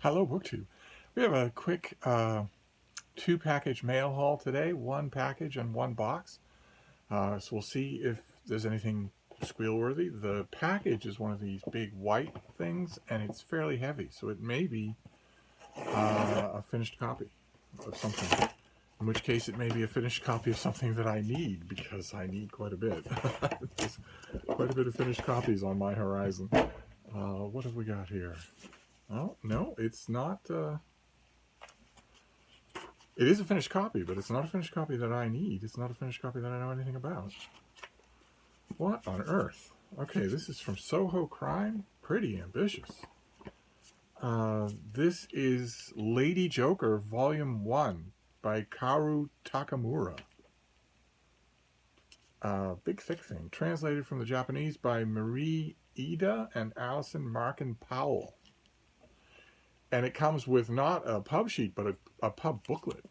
Hello, BookTube. We have a quick two-package mail haul today. One package and one box. So we'll see if there's anything squeal-worthy. The package is one of these big white things, and it's fairly heavy, so it may be a finished copy of something. In which case, it may be a finished copy of something that I need, because I need quite a bit. There's quite a bit of finished copies on my horizon. What have we got here? Oh, no, it's not. It is a finished copy, but it's not a finished copy that I need. It's not a finished copy that I know anything about. What on earth? Okay, this is from Soho Crime. Pretty ambitious. This is Lady Joker, Volume 1 by Kaoru Takamura. Big thick thing. Translated from the Japanese by Marie Ida and Allison Markin Powell. And it comes with not a pub sheet, but a pub booklet.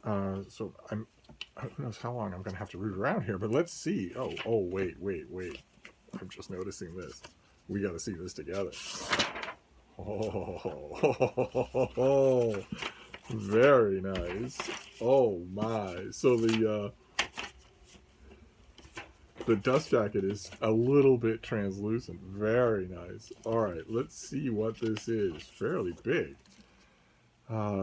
So who knows how long I'm going to have to root around here, but let's see. Oh, wait. I'm just noticing this. We got to see this together. Oh, very nice. Oh my. So the dust jacket is a little bit translucent. Very nice. All right, let's see what this is. Fairly big.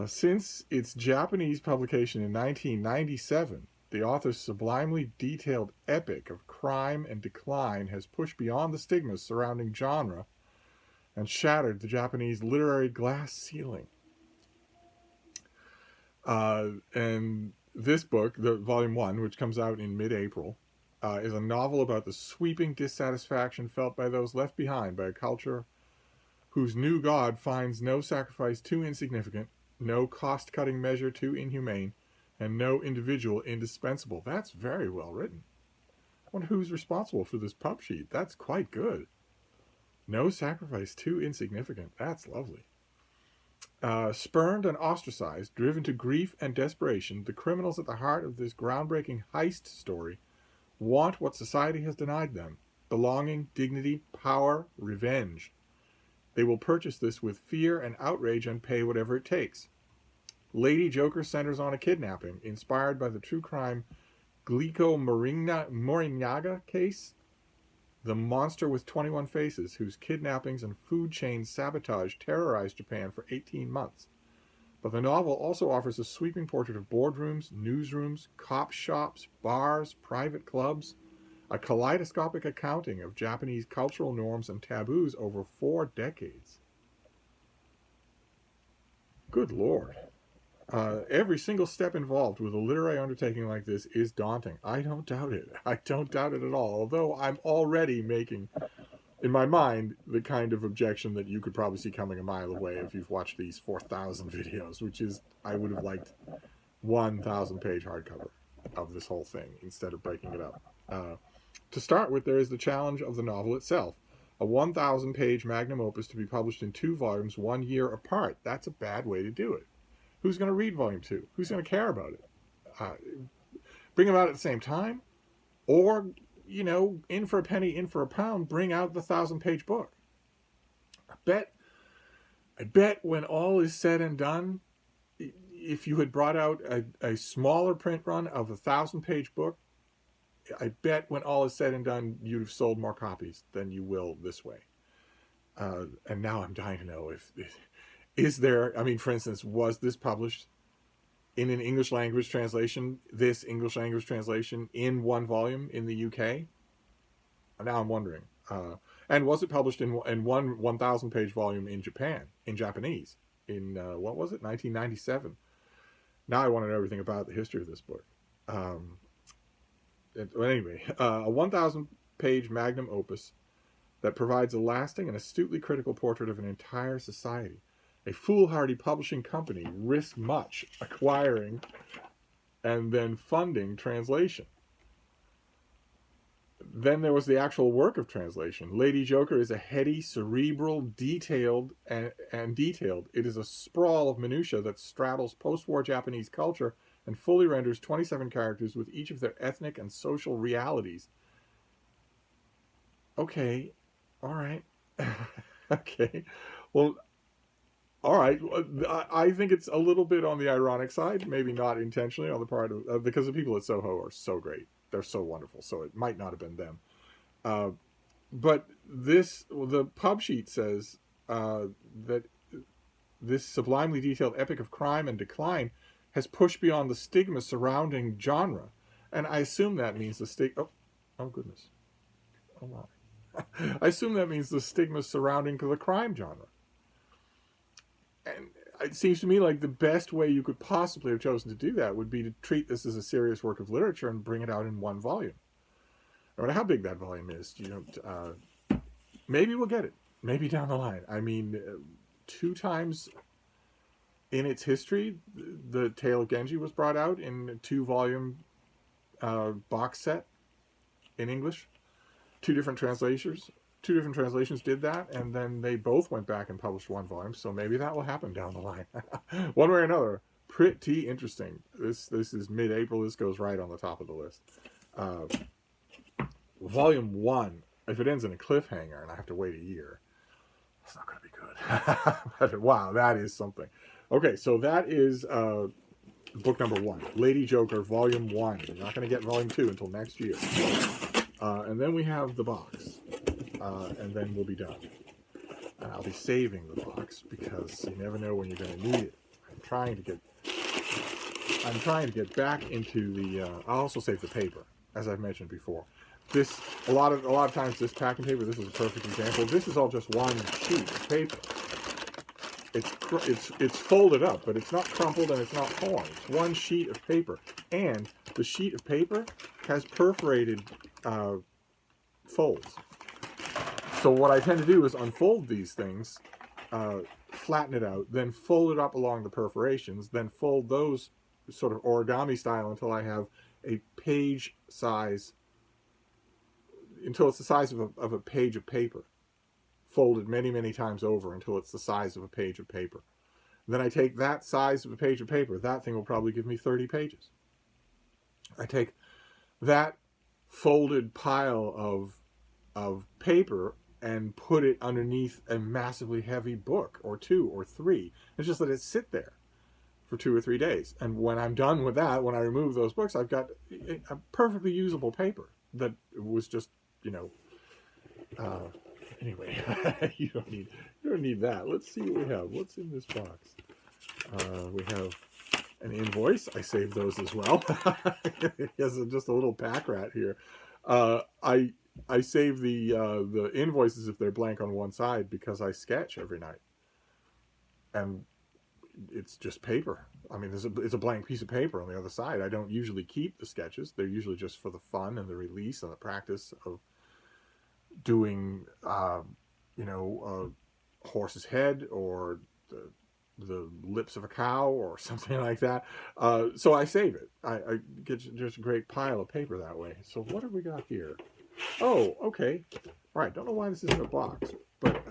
Since its Japanese publication in 1997, the author's sublimely detailed epic of crime and decline has pushed beyond the stigmas surrounding genre and shattered the Japanese literary glass ceiling. And this book, the Volume 1, which comes out in mid-April, is a novel about the sweeping dissatisfaction felt by those left behind by a culture whose new god finds no sacrifice too insignificant, no cost-cutting measure too inhumane, and no individual indispensable. That's very well written. I wonder who's responsible for this pub sheet. That's quite good. No sacrifice too insignificant. That's lovely. Spurned and ostracized, driven to grief and desperation, the criminals at the heart of this groundbreaking heist story want what society has denied them: belonging, dignity, power, revenge. They will purchase this with fear and outrage and pay whatever it takes. Lady Joker centers on a kidnapping, inspired by the true crime Glico Morinaga case, the monster with 21 faces, whose kidnappings and food chain sabotage terrorized Japan for 18 months. But the novel also offers a sweeping portrait of boardrooms, newsrooms, cop shops, bars, private clubs, a kaleidoscopic accounting of Japanese cultural norms and taboos over 4 decades. Good Lord. Every single step involved with a literary undertaking like this is daunting. I don't doubt it. I don't doubt it at all. Although I'm already making, in my mind, the kind of objection that you could probably see coming a mile away if you've watched these 4,000 videos, which is, I would have liked 1,000-page hardcover of this whole thing instead of breaking it up. To start with, there is the challenge of the novel itself. A 1,000-page magnum opus to be published in 2 volumes 1 year apart. That's a bad way to do it. Who's going to read Volume 2? Who's going to care about it? Bring them out at the same time? Or, in for a penny, in for a pound, bring out the 1,000-page book. I bet when all is said and done, if you had brought out a smaller print run of a 1,000-page book, I bet when all is said and done, you'd have sold more copies than you will this way. And now I'm dying to know if is there, for instance, was this published in an English language translation, this English language translation in 1 volume in the UK? Now I'm wondering. And was it published in one 1,000-page volume in Japan, in Japanese, in, what was it, 1997? Now I want to know everything about the history of this book. Anyway, a 1,000-page magnum opus that provides a lasting and astutely critical portrait of an entire society. A foolhardy publishing company risked much acquiring and then funding translation. Then there was the actual work of translation. Lady Joker is a heady, cerebral, detailed, and detailed. It is a sprawl of minutiae that straddles post-war Japanese culture and fully renders 27 characters with each of their ethnic and social realities. Okay, all right. Okay, well, All right. I think it's a little bit on the ironic side, maybe not intentionally on the part of because the people at Soho are so great. They're so wonderful. So it might not have been them. Uh, but the pub sheet says that this sublimely detailed epic of crime and decline has pushed beyond the stigma surrounding genre. And I assume that means the oh goodness. Oh my. I assume that means the stigma surrounding the crime genre. And it seems to me like the best way you could possibly have chosen to do that would be to treat this as a serious work of literature and bring it out in one volume. No matter how big that volume is, maybe we'll get it. Maybe down the line. I mean, 2 times in its history, the Tale of Genji was brought out in a 2-volume box set in English. 2 different translations did that, and then they both went back and published 1 volume. So maybe that will happen down the line, one way or another. Pretty interesting. This is mid-April. This goes right on the top of the list. Volume 1. If it ends in a cliffhanger and I have to wait a year, it's not going to be good. Wow, that is something. Okay, so that is book number 1, Lady Joker, Volume 1. You're not going to get Volume 2 until next year. And then we have the box, and then we'll be done. And I'll be saving the box because you never know when you're going to need it. I'm trying to get back into the. I'll also save the paper, as I've mentioned before. This a lot of times this packing paper. This is a perfect example. This is all just one sheet of paper. It's folded up, but it's not crumpled and it's not torn. It's one sheet of paper, and the sheet of paper has perforated folds. So what I tend to do is unfold these things, flatten it out, then fold it up along the perforations, then fold those sort of origami style until I have a page size, until it's the size of a page of paper, folded many, many times over until it's the size of a page of paper. And then I take that size of a page of paper. That thing will probably give me 30 pages. I take that folded pile of paper and put it underneath a massively heavy book or 2 or 3 and just let it sit there for 2 or 3 days. And when I'm done with that, when I remove those books, I've got a perfectly usable paper that was just, anyway. you don't need that. Let's see what we have. What's in this box? We have an invoice. I saved those as well. Yes, just a little pack rat here. I save the invoices if they're blank on one side because I sketch every night, and it's just paper. I mean, it's a blank piece of paper on the other side. I don't usually keep the sketches. They're usually just for the fun and the release and the practice of doing, a horse's head or the lips of a cow or something like that. So I save it. I get just a great pile of paper that way. So what have we got here? Oh, okay. All right. Don't know why this is in a box, but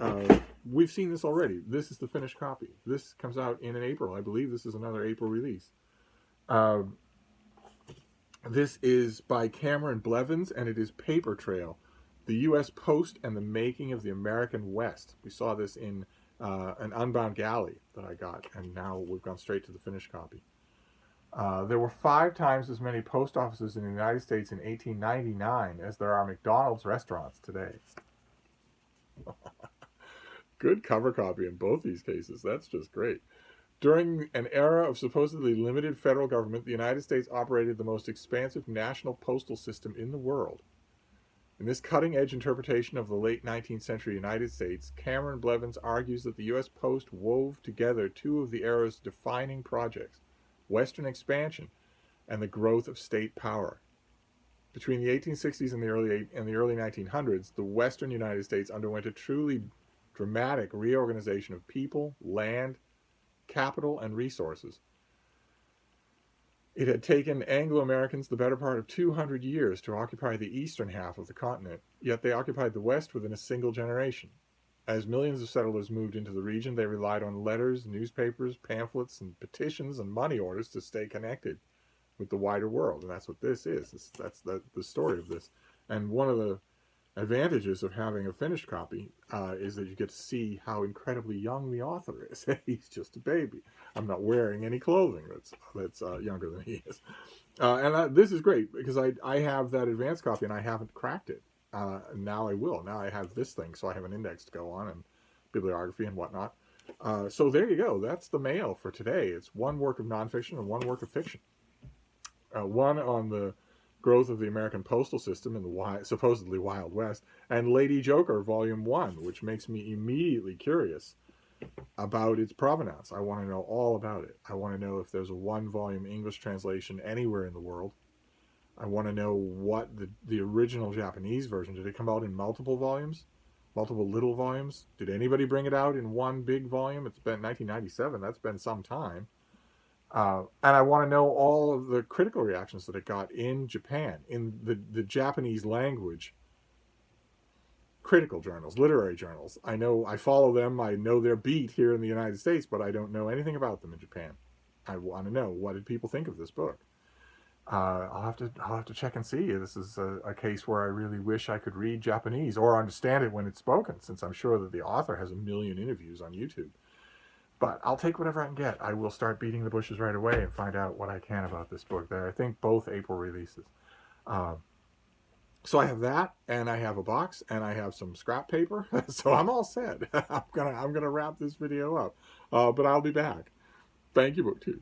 we've seen this already. This is the finished copy. This comes out in April. I believe this is another April release. This is by Cameron Blevins, and it is Paper Trail, the U.S. Post and the Making of the American West. We saw this in an Unbound Galley that I got, and now we've gone straight to the finished copy. There were 5 times as many post offices in the United States in 1899 as there are McDonald's restaurants today. Good cover copy in both these cases. That's just great. During an era of supposedly limited federal government, the United States operated the most expansive national postal system in the world. In this cutting-edge interpretation of the late 19th century United States, Cameron Blevins argues that the U.S. Post wove together 2 of the era's defining projects, Western expansion and the growth of state power. Between the 1860s and the early 1900s, the Western United States underwent a truly dramatic reorganization of people, land, capital, and resources. It had taken Anglo-Americans the better part of 200 years to occupy the eastern half of the continent, yet they occupied the West within a single generation. As millions of settlers moved into the region, they relied on letters, newspapers, pamphlets, and petitions and money orders to stay connected with the wider world. And that's what this is. That's the story of this. And one of the advantages of having a finished copy is that you get to see how incredibly young the author is. He's just a baby. I'm not wearing any clothing that's younger than he is. This is great because I have that advanced copy and I haven't cracked it. Now I will. Now I have this thing, so I have an index to go on and bibliography and whatnot. So there you go. That's the mail for today. It's one work of nonfiction and one work of fiction. One on the growth of the American postal system in the supposedly Wild West, and Lady Joker Volume 1, which makes me immediately curious about its provenance. I want to know all about it. I want to know if there's a one-volume English translation anywhere in the world. I want to know what the original Japanese version, did it come out in multiple volumes? Multiple little volumes? Did anybody bring it out in one big volume? It's been 1997. That's been some time. And I want to know all of the critical reactions that it got in Japan, in the Japanese language critical journals, literary journals. I follow them. I know their beat here in the United States, but I don't know anything about them in Japan. I want to know, what did people think of this book? I'll have to check and see. This is a case where I really wish I could read Japanese or understand it when it's spoken, since I'm sure that the author has a million interviews on YouTube. But I'll take whatever I can get. I will start beating the bushes right away and find out what I can about this book. There, I think both April releases. So I have that, and I have a box, and I have some scrap paper. So I'm all set. I'm gonna wrap this video up. But I'll be back. Thank you, BookTube.